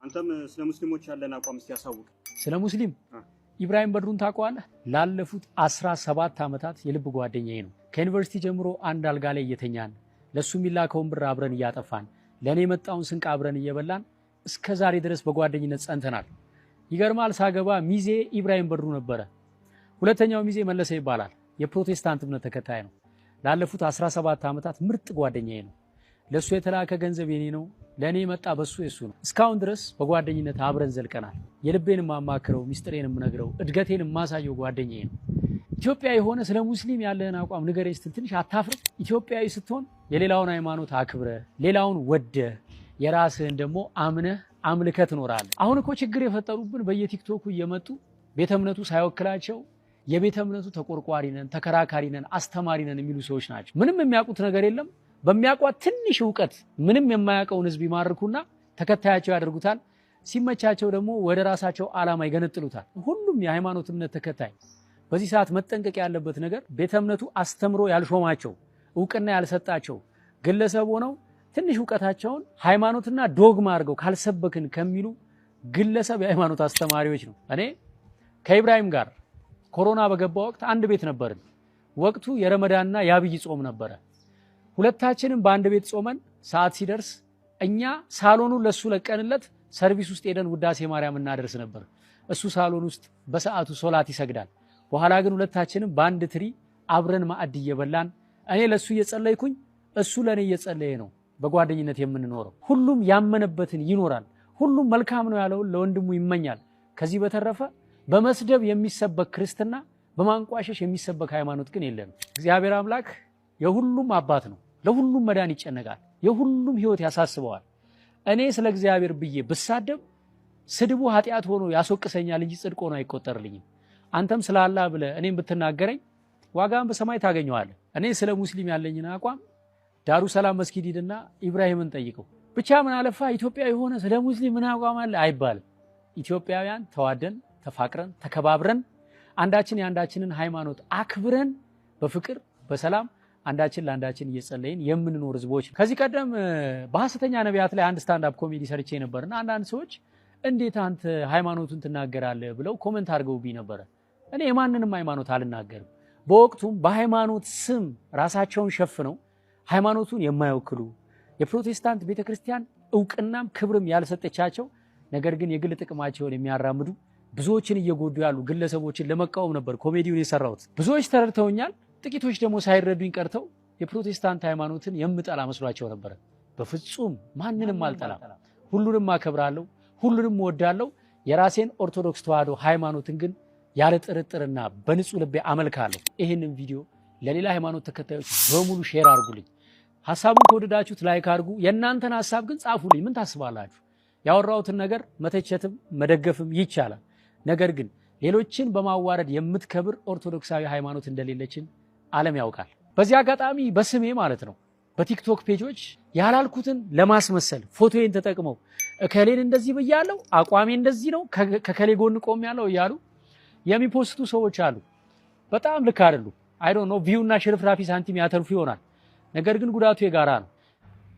አንተም ስለ ሙስሊሞች ያለን አቋም እስቲ ያሳውቅ። ስለ ሙስሊም ኢብራሂም በድሩን ታውቀዋለህ? ላለፉት 17 ዓመታት የልብ ጓደኛዬ ነው። ከዩኒቨርሲቲ ጀምሮ አንድ አልጋ ላይ እየተኛን ለሱ የሚላከውን ብር አብረን እያጠፋን ለኔ የመጣውን ስንቅ አብረን እየበላን እስከ ዛሬ ድረስ በጓደኝነት ጸንተናል። ይገርማል። ሳገባ ሚዜ ኢብራሂም በድሩ ነበረ። ሁለተኛው ሚዜ መለሰ ይባላል። የፕሮቴስታንት እምነት ተከታይ ነው። ላለፉት 17 ዓመታት ምርጥ ጓደኛዬ ነው። ለሱ የተላከ ገንዘብ የኔ ነው፣ ለኔ መጣ በሱ የሱ ነው። እስካሁን ድረስ በጓደኝነት አብረን ዘልቀናል። የልቤን ማማክረው፣ ሚስጥሬን ምነግረው፣ እድገቴን ማሳየው ጓደኛዬ ነው። ኢትዮጵያዊ ሆነ ስለ ሙስሊም ያለህን አቋም ንገረኝ ስትል ትንሽ አታፍርም? ኢትዮጵያዊ ስትሆን የሌላውን ሃይማኖት አክብረ ሌላውን ወደ የራስህን ደግሞ አምነህ አምልከህ ትኖራለህ። አሁን እኮ ችግር የፈጠሩብን በየቲክቶኩ እየመጡ ቤተ እምነቱ ሳይወክላቸው የቤተ እምነቱ ተቆርቋሪ ነን፣ ተከራካሪ ነን፣ አስተማሪ ነን የሚሉ ሰዎች ናቸው። ምንም የሚያውቁት ነገር የለም። በሚያውቋት ትንሽ ዕውቀት ምንም የማያውቀውን ህዝብ ይማርኩና ተከታያቸው ያደርጉታል። ሲመቻቸው ደግሞ ወደ ራሳቸው ዓላማ ይገነጥሉታል። ሁሉም የሃይማኖት እምነት ተከታይ በዚህ ሰዓት መጠንቀቅ ያለበት ነገር ቤተ እምነቱ አስተምሮ ያልሾማቸው ዕውቅና ያልሰጣቸው ግለሰብ ሆነው ትንሽ ዕውቀታቸውን ሃይማኖትና ዶግማ አድርገው ካልሰበክን ከሚሉ ግለሰብ የሃይማኖት አስተማሪዎች ነው። እኔ ከኢብራሂም ጋር ኮሮና በገባ ወቅት አንድ ቤት ነበርን። ወቅቱ የረመዳንና የአብይ ጾም ነበረ። ሁለታችንም በአንድ ቤት ጾመን ሰዓት ሲደርስ እኛ ሳሎኑን ለሱ ለቀንለት ሰርቪስ ውስጥ ሄደን ውዳሴ ማርያም እናደርስ ነበር። እሱ ሳሎን ውስጥ በሰዓቱ ሶላት ይሰግዳል። በኋላ ግን ሁለታችንም በአንድ ትሪ አብረን ማዕድ እየበላን እኔ ለሱ እየጸለይኩኝ እሱ ለኔ እየጸለየ ነው በጓደኝነት የምንኖረው። ሁሉም ያመነበትን ይኖራል። ሁሉም መልካም ነው ያለውን ለወንድሙ ይመኛል። ከዚህ በተረፈ በመስደብ የሚሰበክ ክርስትና፣ በማንቋሸሽ የሚሰበክ ሃይማኖት ግን የለም። እግዚአብሔር አምላክ የሁሉም አባት ነው። ለሁሉም መዳን ይጨነቃል። የሁሉም ህይወት ያሳስበዋል። እኔ ስለ እግዚአብሔር ብዬ ብሳደብ ስድቡ ኃጢአት ሆኖ ያስወቅሰኛል እንጂ ጽድቅ ሆኖ አይቆጠርልኝም። አንተም ስለ አላህ ብለህ እኔም ብትናገረኝ ዋጋን በሰማይ ታገኘዋለህ። እኔ ስለ ሙስሊም ያለኝን አቋም ዳሩ ሰላም መስጊድ ሂድና ኢብራሂምን ጠይቀው። ብቻ ምን አለፋ ኢትዮጵያዊ ሆነ ስለ ሙስሊም ምን አቋም አለ አይባልም። ኢትዮጵያውያን ተዋደን ተፋቅረን ተከባብረን አንዳችን የአንዳችንን ሃይማኖት አክብረን በፍቅር በሰላም አንዳችን ለአንዳችን እየጸለይን የምንኖር ህዝቦች። ከዚህ ቀደም በሐሰተኛ ነቢያት ላይ አንድ ስታንድ አፕ ኮሜዲ ሰርቼ ነበርና አንዳንድ ሰዎች እንዴት አንተ ሃይማኖቱን ትናገራለህ ብለው ኮሜንት አድርገውብኝ ነበረ። እኔ የማንንም ሃይማኖት አልናገርም። በወቅቱም በሃይማኖት ስም ራሳቸውን ሸፍነው ሃይማኖቱን የማይወክሉ የፕሮቴስታንት ቤተክርስቲያን ዕውቅናም ክብርም ያልሰጠቻቸው ነገር ግን የግል ጥቅማቸውን የሚያራምዱ ብዙዎችን እየጎዱ ያሉ ግለሰቦችን ለመቃወም ነበር ኮሜዲውን የሰራሁት። ብዙዎች ተረድተውኛል። ጥቂቶች ደግሞ ሳይረዱኝ ቀርተው የፕሮቴስታንት ሃይማኖትን የምጠላ መስሏቸው ነበር። በፍጹም ማንንም አልጠላም። ሁሉንም አከብራለሁ፣ ሁሉንም እወዳለሁ። የራሴን ኦርቶዶክስ ተዋህዶ ሃይማኖትን ግን ያለ ጥርጥርና በንጹህ ልቤ አመልካለሁ። ይህንን ቪዲዮ ለሌላ ሃይማኖት ተከታዮች በሙሉ ሼር አድርጉልኝ። ሐሳቡን ከወደዳችሁት ላይክ አድርጉ። የእናንተን ሐሳብ ግን ጻፉልኝ። ምን ታስባላችሁ? ያወራሁትን ነገር መተቸትም መደገፍም ይቻላል። ነገር ግን ሌሎችን በማዋረድ የምትከብር ኦርቶዶክሳዊ ሃይማኖት እንደሌለችን ዓለም ያውቃል። በዚህ አጋጣሚ በስሜ ማለት ነው በቲክቶክ ፔጆች ያላልኩትን ለማስመሰል ፎቶዬን ተጠቅመው እከሌን እንደዚህ ብያለሁ፣ አቋሜ እንደዚህ ነው፣ ከከሌ ጎን ቆሜያለሁ እያሉ የሚፖስቱ ሰዎች አሉ። በጣም ልክ አይደሉም። አይ ዶንት ኖ ቪው እና ሽርፍራፊ ሳንቲም ያተርፉ ይሆናል። ነገር ግን ጉዳቱ የጋራ ነው።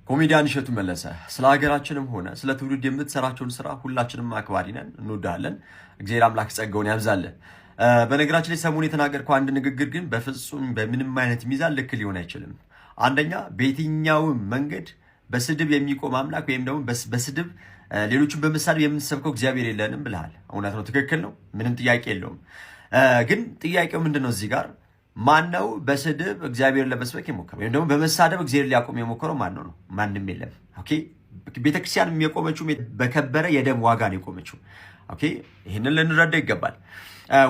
ኮሜዲያን እሸቱ መለሰ ስለ ሀገራችንም ሆነ ስለ ትውልድ የምትሰራቸውን ስራ ሁላችንም አክባሪ ነን፣ እንወዳለን። እግዚአብሔር አምላክ ጸጋውን ያብዛልን። በነገራችን ላይ ሰሞኑን የተናገርከው አንድ ንግግር ግን በፍጹም በምንም አይነት ሚዛን ልክ ሊሆን አይችልም። አንደኛ በየትኛውም መንገድ በስድብ የሚቆም አምላክ ወይም ደግሞ በስድብ ሌሎችን በመሳደብ የምንሰብከው እግዚአብሔር የለንም ብለሃል። እውነት ነው፣ ትክክል ነው፣ ምንም ጥያቄ የለውም። ግን ጥያቄው ምንድነው? እዚህ ጋር ማነው በስድብ እግዚአብሔርን ለመስበክ የሞከረው ወይም ደግሞ በመሳደብ እግዚአብሔር ሊያቆም የሞከረው ማነው ነው? ማንም የለም። ኦኬ፣ ቤተክርስቲያን የቆመችው በከበረ የደም ዋጋ ነው የቆመችው። ኦኬ፣ ይህንን ልንረዳ ይገባል።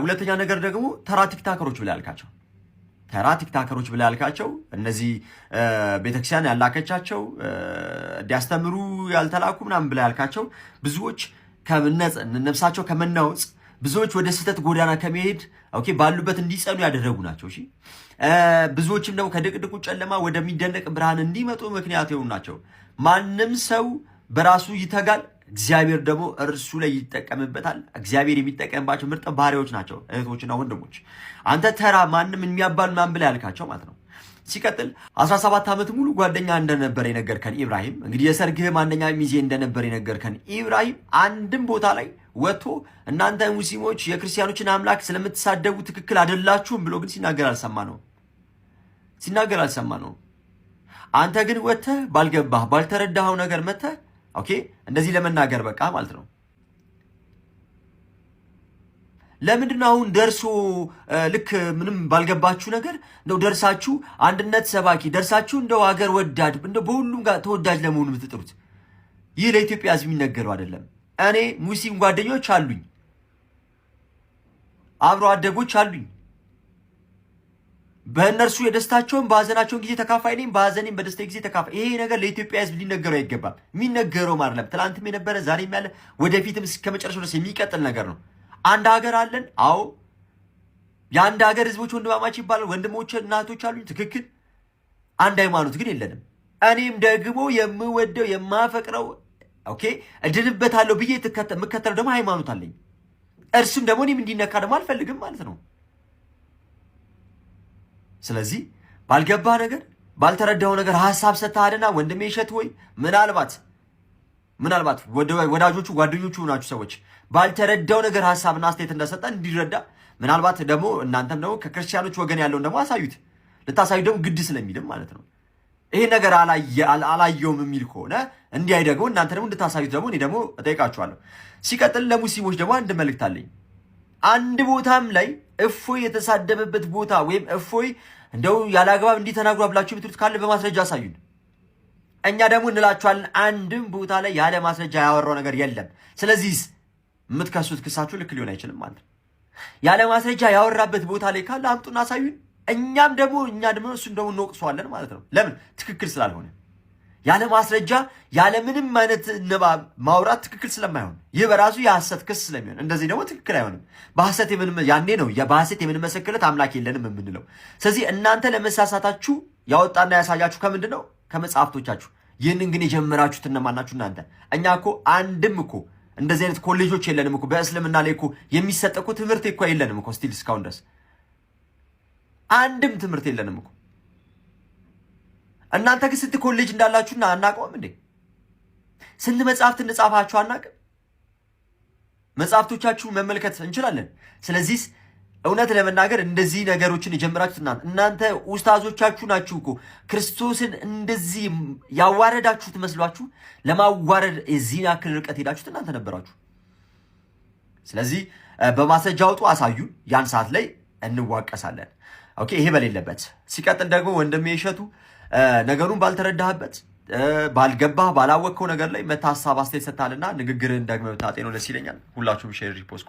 ሁለተኛ ነገር ደግሞ ተራ ቲክታከሮች ብለህ ያልካቸው እነዚህ ቤተክርስቲያን ያላከቻቸው እንዲያስተምሩ ያልተላኩ ምናምን ብለህ ያልካቸው ብዙዎች ነፍሳቸው ከመናወጽ ብዙዎች ወደ ስህተት ጎዳና ከመሄድ ኦኬ ባሉበት እንዲጸኑ ያደረጉ ናቸው። እሺ ብዙዎችም ደግሞ ከድቅድቁ ጨለማ ወደሚደነቅ ብርሃን እንዲመጡ ምክንያት የሆኑ ናቸው። ማንም ሰው በራሱ ይተጋል፣ እግዚአብሔር ደግሞ እርሱ ላይ ይጠቀምበታል። እግዚአብሔር የሚጠቀምባቸው ምርጥ ባሪያዎች ናቸው እህቶችና ወንድሞች። አንተ ተራ ማንም የሚያባል ማን ብለህ ያልካቸው ማለት ነው ሲቀጥል 17 ዓመት ሙሉ ጓደኛ እንደነበረ የነገርከን ኢብራሂም እንግዲህ የሰርግህ አንደኛ ሚዜ እንደነበረ የነገርከን ኢብራሂም አንድም ቦታ ላይ ወጥቶ እናንተ ሙስሊሞች የክርስቲያኖችን አምላክ ስለምትሳደቡ ትክክል አይደላችሁም ብሎ ግን ሲናገር አልሰማነው። አንተ ግን ወጥተህ ባልገባህ ባልተረዳኸው ነገር መጥተህ ኦኬ እንደዚህ ለመናገር በቃ ማለት ነው። ለምንድን ነው አሁን ደርሶ ልክ ምንም ባልገባችሁ ነገር እንደው ደርሳችሁ አንድነት ሰባኪ ደርሳችሁ እንደው ሀገር ወዳድ እንደው በሁሉም ጋር ተወዳጅ ለመሆኑ የምትጥሩት? ይህ ለኢትዮጵያ ሕዝብ የሚነገረው አይደለም። እኔ ሙስሊም ጓደኞች አሉኝ፣ አብሮ አደጎች አሉኝ። በእነርሱ የደስታቸውን በሀዘናቸውን ጊዜ ተካፋይ ነኝ፣ በሀዘኔም በደስታ ጊዜ ተካፋይ። ይሄ ነገር ለኢትዮጵያ ሕዝብ ሊነገረው አይገባም። የሚነገረው አይደለም። ትናንትም የነበረ ዛሬም ያለ ወደፊትም እስከ መጨረሻው ድረስ የሚቀጥል ነገር ነው። አንድ ሀገር አለን። አዎ የአንድ ሀገር ህዝቦች ወንድማማች ይባላል። ወንድሞች እናቶች አሉኝ። ትክክል። አንድ ሃይማኖት ግን የለንም። እኔም ደግሞ የምወደው የማፈቅረው ኦኬ እድንበታለሁ ብዬ የምከተለው ደግሞ ሃይማኖት አለኝ። እርሱም ደግሞ እኔም እንዲነካ ደግሞ አልፈልግም ማለት ነው። ስለዚህ ባልገባህ ነገር ባልተረዳው ነገር ሀሳብ ሰጥተሃልና ወንድሜ እሸት ሆይ ምናልባት ወዳጆቹ ጓደኞቹ ናችሁ ሰዎች ባልተረዳው ነገር ሀሳብና አስተያየት እንደሰጠ እንዲረዳ ምናልባት ደግሞ እናንተም ደግሞ ከክርስቲያኖች ወገን ያለውን ደግሞ አሳዩት። ልታሳዩ ደግሞ ግድ ስለሚልም ማለት ነው። ይሄ ነገር አላየውም የሚል ከሆነ እንዲያይ ደግሞ እናንተ ደግሞ እንድታሳዩት ደግሞ እኔ ደግሞ እጠይቃችኋለሁ። ሲቀጥል ለሙስሊሞች ደግሞ አንድ መልእክት አለኝ። አንድ ቦታም ላይ እፎይ የተሳደበበት ቦታ ወይም እፎይ እንደው ያለ አግባብ እንዲህ ተናግሯል ብላችሁ የምትሉት ካለ በማስረጃ አሳዩን። እኛ ደግሞ እንላችኋለን አንድም ቦታ ላይ ያለ ማስረጃ ያወራው ነገር የለም። ስለዚህ የምትከሱት ክሳችሁ ልክ ሊሆን አይችልም ማለት ነው። ያለ ማስረጃ ያወራበት ቦታ ላይ ካለ አምጡና አሳዩን። እኛ ደግሞ እሱን ደግሞ እንወቅሰዋለን ማለት ነው። ለምን? ትክክል ስላልሆነ ያለ ማስረጃ ያለ ምንም አይነት ንባብ ማውራት ትክክል ስለማይሆን ይህ በራሱ የሐሰት ክስ ስለሚሆን እንደዚህ ደግሞ ትክክል አይሆንም። ያኔ ነው በሐሰት የምንመሰክርለት አምላክ የለንም የምንለው። ስለዚህ እናንተ ለመሳሳታችሁ ያወጣና ያሳያችሁ ከምንድን ነው? ከመጽሐፍቶቻችሁ። ይህንን ግን የጀመራችሁት እነማን ናችሁ እናንተ? እኛ እኮ አንድም እኮ እንደዚህ አይነት ኮሌጆች የለንም እኮ። በእስልምና ላይ እኮ የሚሰጥ እኮ ትምህርት እኮ የለንም እኮ ስቲል እስካሁን ድረስ አንድም ትምህርት የለንም እኮ። እናንተ ግን ስንት ኮሌጅ እንዳላችሁና አናውቀውም እንዴ? ስንት መጽሐፍት እንጻፋችሁ አናውቅም? መጽሐፍቶቻችሁ መመልከት እንችላለን። ስለዚህ እውነት ለመናገር እንደዚህ ነገሮችን የጀመራችሁት እናንተ ኡስታዞቻችሁ ናችሁ እኮ። ክርስቶስን እንደዚህ ያዋረዳችሁት መስሏችሁ ለማዋረድ የዚህን ያክል ርቀት ሄዳችሁት እናንተ ነበራችሁ። ስለዚህ በማስረጃ አውጡ፣ አሳዩ። ያን ሰዓት ላይ እንዋቀሳለን። ኦኬ፣ ይሄ በሌለበት ሲቀጥል ደግሞ ወንድሜ እሸቱ ነገሩን ባልተረዳህበት ባልገባህ ባላወቅከው ነገር ላይ መታ ሀሳብ አስተያየት ሰጥተሃልና ንግግርህን ደግመህ ብታጤነው ደስ ይለኛል። ሁላችሁም ሼር ሪፖስት